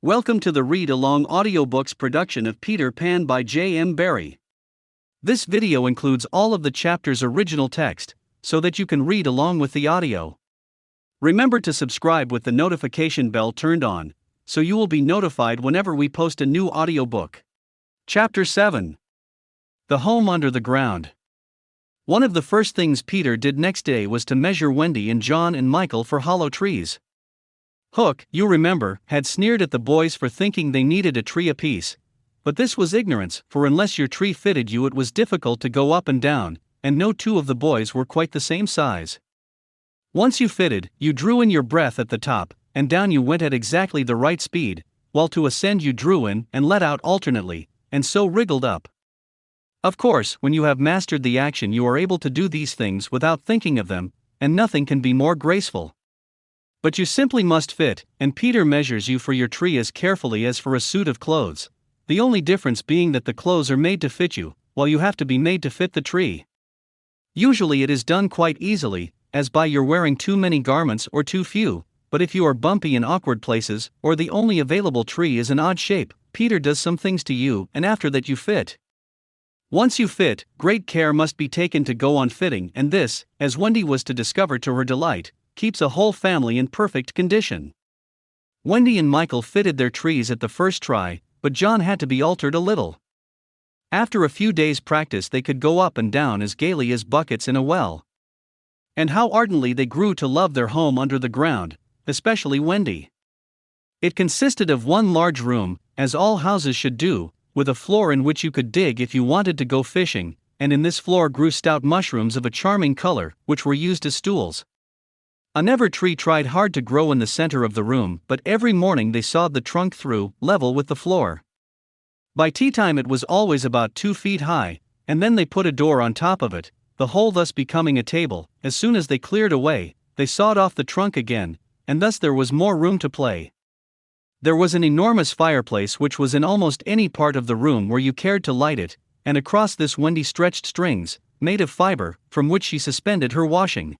Welcome to the Read Along Audiobooks production of Peter Pan by J.M. Barrie. This video includes all of the chapter's original text, so that you can read along with the audio. Remember to subscribe with the notification bell turned on, so you will be notified whenever we post a new audiobook. Chapter 7. The Home Under the Ground. One of the first things Peter did next day was to measure Wendy and John and Michael for hollow trees. Hook, you remember, had sneered at the boys for thinking they needed a tree apiece. But this was ignorance, for unless your tree fitted you it was difficult to go up and down, and no two of the boys were quite the same size. Once you fitted, you drew in your breath at the top, and down you went at exactly the right speed, while to ascend you drew in and let out alternately, and so wriggled up. Of course, when you have mastered the action you are able to do these things without thinking of them, and nothing can be more graceful. But you simply must fit, and Peter measures you for your tree as carefully as for a suit of clothes, the only difference being that the clothes are made to fit you, while you have to be made to fit the tree. Usually it is done quite easily, as by your wearing too many garments or too few, but if you are bumpy in awkward places, or the only available tree is an odd shape, Peter does some things to you, and after that you fit. Once you fit, great care must be taken to go on fitting, and this, as Wendy was to discover to her delight, keeps a whole family in perfect condition. Wendy and Michael fitted their trees at the first try, but John had to be altered a little. After a few days' practice they could go up and down as gaily as buckets in a well. And how ardently they grew to love their home under the ground, especially Wendy. It consisted of one large room, as all houses should do, with a floor in which you could dig if you wanted to go fishing, and in this floor grew stout mushrooms of a charming color, which were used as stools. A never tree tried hard to grow in the center of the room, but every morning they sawed the trunk through, level with the floor. By tea time it was always about 2 feet high, and then they put a door on top of it, the whole thus becoming a table. As soon as they cleared away, they sawed off the trunk again, and thus there was more room to play. There was an enormous fireplace which was in almost any part of the room where you cared to light it, and across this Wendy stretched strings, made of fiber, from which she suspended her washing.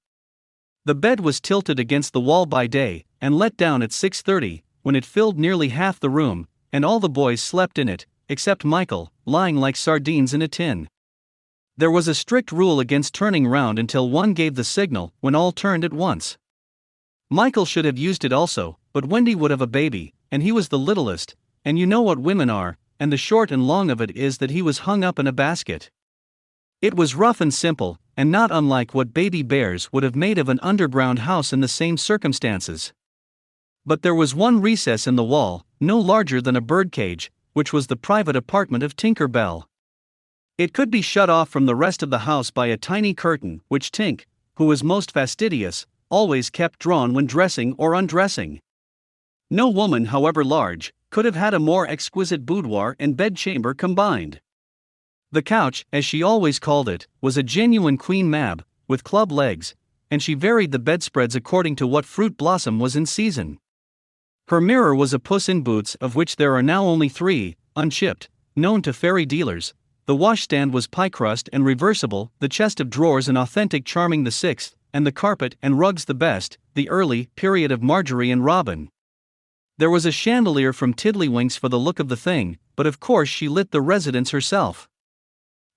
The bed was tilted against the wall by day, and let down at 6:30, when it filled nearly half the room, and all the boys slept in it, except Michael, lying like sardines in a tin. There was a strict rule against turning round until one gave the signal, when all turned at once. Michael should have used it also, but Wendy would have a baby, and he was the littlest, and you know what women are, and the short and long of it is that he was hung up in a basket. It was rough and simple, and not unlike what baby bears would have made of an underground house in the same circumstances. But there was one recess in the wall, no larger than a birdcage, which was the private apartment of Tinker Bell. It could be shut off from the rest of the house by a tiny curtain, which Tink, who was most fastidious, always kept drawn when dressing or undressing. No woman, however large, could have had a more exquisite boudoir and bedchamber combined. The couch, as she always called it, was a genuine Queen Mab, with club legs, and she varied the bedspreads according to what fruit blossom was in season. Her mirror was a Puss in Boots, of which there are now only 3, unchipped, known to fairy dealers. The washstand was pie crust and reversible, the chest of drawers an authentic Charming VI, and the carpet and rugs the best, the early period of Marjorie and Robin. There was a chandelier from Tiddlywinks for the look of the thing, but of course she lit the residence herself.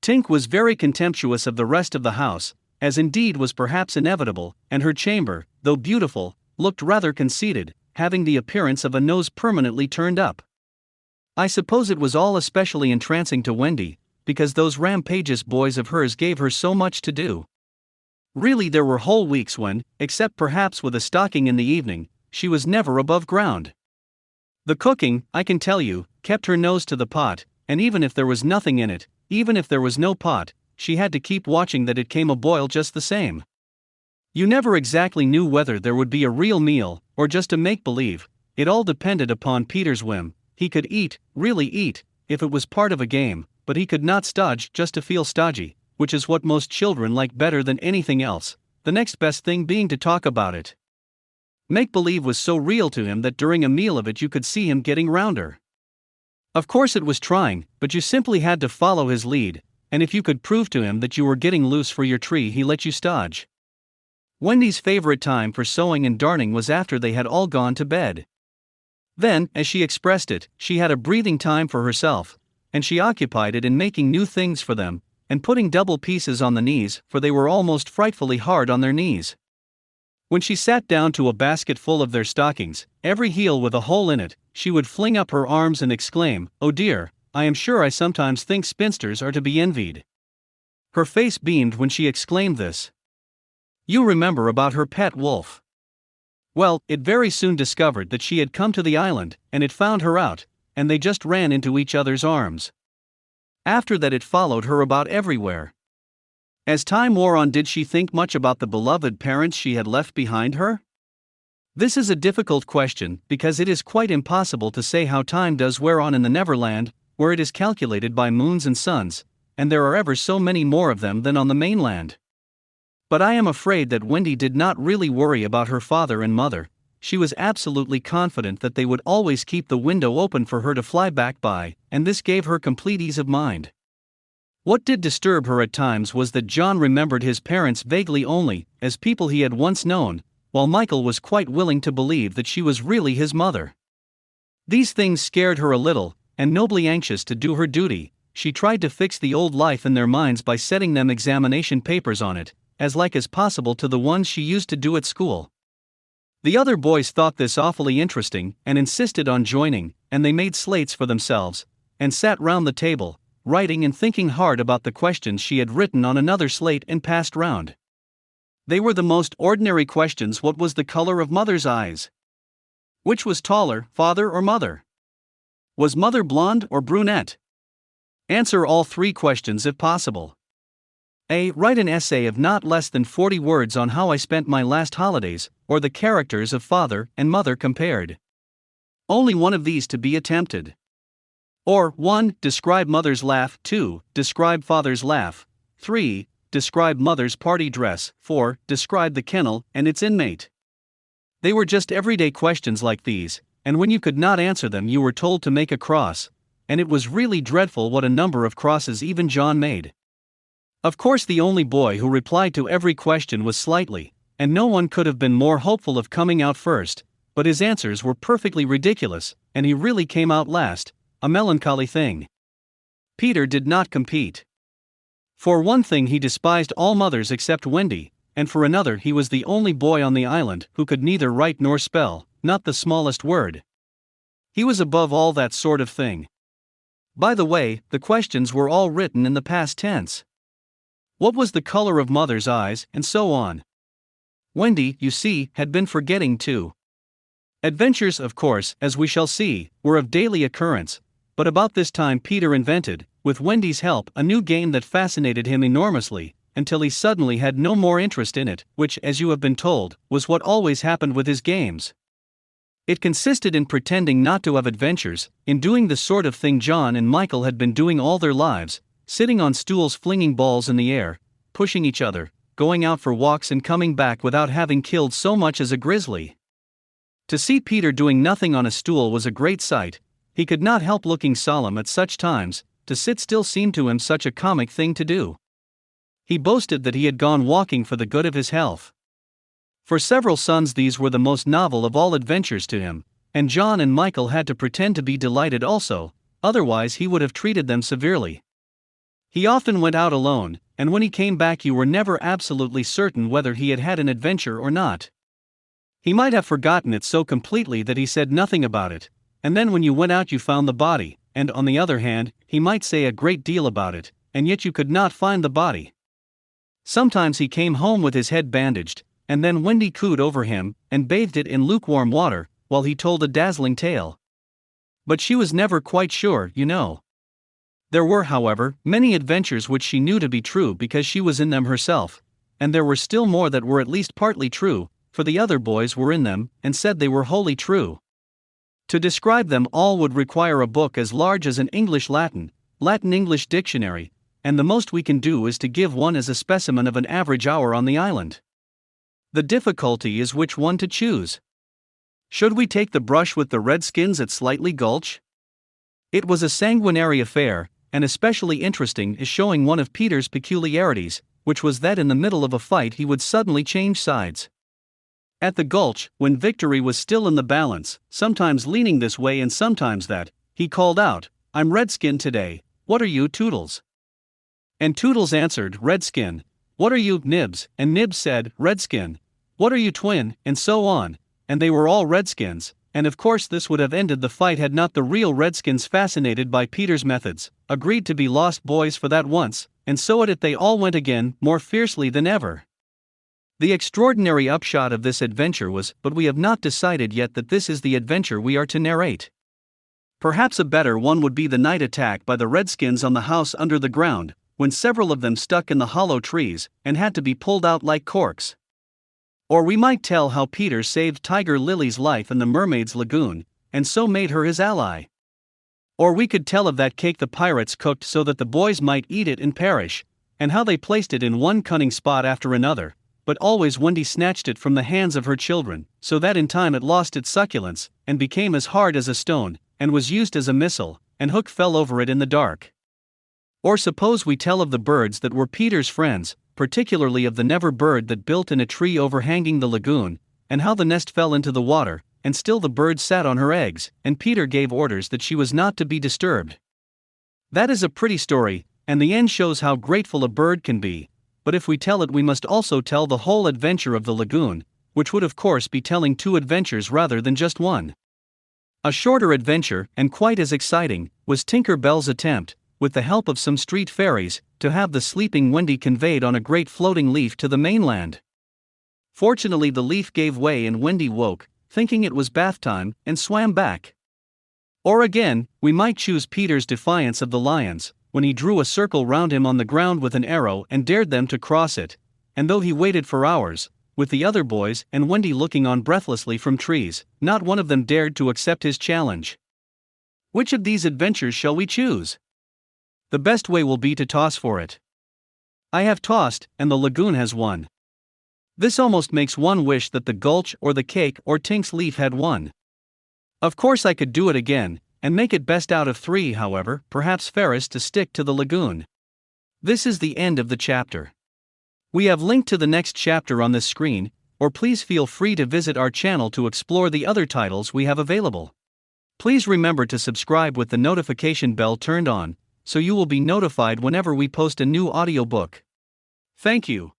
Tink was very contemptuous of the rest of the house, as indeed was perhaps inevitable, and her chamber, though beautiful, looked rather conceited, having the appearance of a nose permanently turned up. I suppose it was all especially entrancing to Wendy, because those rampageous boys of hers gave her so much to do. Really there were whole weeks when, except perhaps with a stocking in the evening, she was never above ground. The cooking, I can tell you, kept her nose to the pot, and even if there was nothing in it, even if there was no pot, she had to keep watching that it came a boil just the same. You never exactly knew whether there would be a real meal, or just a make-believe. It all depended upon Peter's whim. He could eat, really eat, if it was part of a game, but he could not stodge just to feel stodgy, which is what most children like better than anything else, the next best thing being to talk about it. Make-believe was so real to him that during a meal of it you could see him getting rounder. Of course it was trying, but you simply had to follow his lead, and if you could prove to him that you were getting loose for your tree he let you stodge. Wendy's favorite time for sewing and darning was after they had all gone to bed. Then, as she expressed it, she had a breathing time for herself, and she occupied it in making new things for them, and putting double pieces on the knees, for they were almost frightfully hard on their knees. When she sat down to a basket full of their stockings, every heel with a hole in it, she would fling up her arms and exclaim, "Oh dear, I am sure I sometimes think spinsters are to be envied." Her face beamed when she exclaimed this. You remember about her pet wolf. Well, it very soon discovered that she had come to the island, and it found her out, and they just ran into each other's arms. After that it followed her about everywhere. As time wore on, did she think much about the beloved parents she had left behind her? This is a difficult question, because it is quite impossible to say how time does wear on in the Neverland, where it is calculated by moons and suns, and there are ever so many more of them than on the mainland. But I am afraid that Wendy did not really worry about her father and mother. She was absolutely confident that they would always keep the window open for her to fly back by, and this gave her complete ease of mind. What did disturb her at times was that John remembered his parents vaguely only, as people he had once known, while Michael was quite willing to believe that she was really his mother. These things scared her a little, and nobly anxious to do her duty, she tried to fix the old life in their minds by setting them examination papers on it, as like as possible to the ones she used to do at school. The other boys thought this awfully interesting, and insisted on joining, and they made slates for themselves, and sat round the table, writing and thinking hard about the questions she had written on another slate and passed round. They were the most ordinary questions. What was the color of mother's eyes? Which was taller, father or mother? Was mother blonde or brunette? Answer all three questions if possible. A. Write an essay of not less than 40 words on how I spent my last holidays, or the characters of father and mother compared. Only one of these to be attempted. Or 1. Describe mother's laugh. 2. Describe father's laugh. 3. Describe mother's party dress. 4. Describe the kennel and its inmate. They were just everyday questions like these, and when you could not answer them you were told to make a cross, and it was really dreadful what a number of crosses even John made. Of course the only boy who replied to every question was Slightly, and no one could have been more hopeful of coming out first, but his answers were perfectly ridiculous, and he really came out last, a melancholy thing. Peter did not compete. For one thing he despised all mothers except Wendy, and for another he was the only boy on the island who could neither write nor spell, not the smallest word. He was above all that sort of thing. By the way, the questions were all written in the past tense. What was the color of mother's eyes, and so on. Wendy, you see, had been forgetting too. Adventures, of course, as we shall see, were of daily occurrence, but about this time Peter invented, with Wendy's help, a new game that fascinated him enormously, until he suddenly had no more interest in it, which, as you have been told, was what always happened with his games. It consisted in pretending not to have adventures, in doing the sort of thing John and Michael had been doing all their lives, sitting on stools flinging balls in the air, pushing each other, going out for walks and coming back without having killed so much as a grizzly. To see Peter doing nothing on a stool was a great sight. He could not help looking solemn at such times. To sit still seemed to him such a comic thing to do. He boasted that he had gone walking for the good of his health. For several suns these were the most novel of all adventures to him, and John and Michael had to pretend to be delighted also, otherwise he would have treated them severely. He often went out alone, and when he came back you were never absolutely certain whether he had had an adventure or not. He might have forgotten it so completely that he said nothing about it, and then when you went out you found the body, and on the other hand, he might say a great deal about it, and yet you could not find the body. Sometimes he came home with his head bandaged, and then Wendy cooed over him, and bathed it in lukewarm water, while he told a dazzling tale. But she was never quite sure, you know. There were, however, many adventures which she knew to be true because she was in them herself, and there were still more that were at least partly true, for the other boys were in them, and said they were wholly true. To describe them all would require a book as large as an Latin-English dictionary, and the most we can do is to give one as a specimen of an average hour on the island. The difficulty is which one to choose. Should we take the brush with the Redskins at Slightly Gulch? It was a sanguinary affair, and especially interesting is showing one of Peter's peculiarities, which was that in the middle of a fight he would suddenly change sides. At the gulch, when victory was still in the balance, sometimes leaning this way and sometimes that, he called out, "I'm Redskin today, what are you, Toodles?" And Toodles answered, "Redskin." "What are you, Nibs?" And Nibs said, "Redskin." "What are you, Twin?" And so on, and they were all Redskins, and of course this would have ended the fight had not the real Redskins, fascinated by Peter's methods, agreed to be lost boys for that once, and so at it they all went again, more fiercely than ever. The extraordinary upshot of this adventure was, but we have not decided yet that this is the adventure we are to narrate. Perhaps a better one would be the night attack by the Redskins on the house under the ground, when several of them stuck in the hollow trees, and had to be pulled out like corks. Or we might tell how Peter saved Tiger Lily's life in the mermaid's lagoon, and so made her his ally. Or we could tell of that cake the pirates cooked so that the boys might eat it and perish, and how they placed it in one cunning spot after another, but always Wendy snatched it from the hands of her children, so that in time it lost its succulence, and became as hard as a stone, and was used as a missile, and Hook fell over it in the dark. Or suppose we tell of the birds that were Peter's friends, particularly of the never bird that built in a tree overhanging the lagoon, and how the nest fell into the water, and still the bird sat on her eggs, and Peter gave orders that she was not to be disturbed. That is a pretty story, and the end shows how grateful a bird can be, but if we tell it we must also tell the whole adventure of the lagoon, which would of course be telling two adventures rather than just one. A shorter adventure, and quite as exciting, was Tinker Bell's attempt, with the help of some street fairies, to have the sleeping Wendy conveyed on a great floating leaf to the mainland. Fortunately the leaf gave way and Wendy woke, thinking it was bath time, and swam back. Or again, we might choose Peter's defiance of the lions, when he drew a circle round him on the ground with an arrow and dared them to cross it, and though he waited for hours, with the other boys and Wendy looking on breathlessly from trees, not one of them dared to accept his challenge. Which of these adventures shall we choose? The best way will be to toss for it. I have tossed, and the lagoon has won. This almost makes one wish that the gulch or the cake or Tink's leaf had won. Of course I could do it again, and make it best out of 3, however, perhaps fairest to stick to the lagoon. This is the end of the chapter. We have linked to the next chapter on this screen, or please feel free to visit our channel to explore the other titles we have available. Please remember to subscribe with the notification bell turned on, so you will be notified whenever we post a new audiobook. Thank you.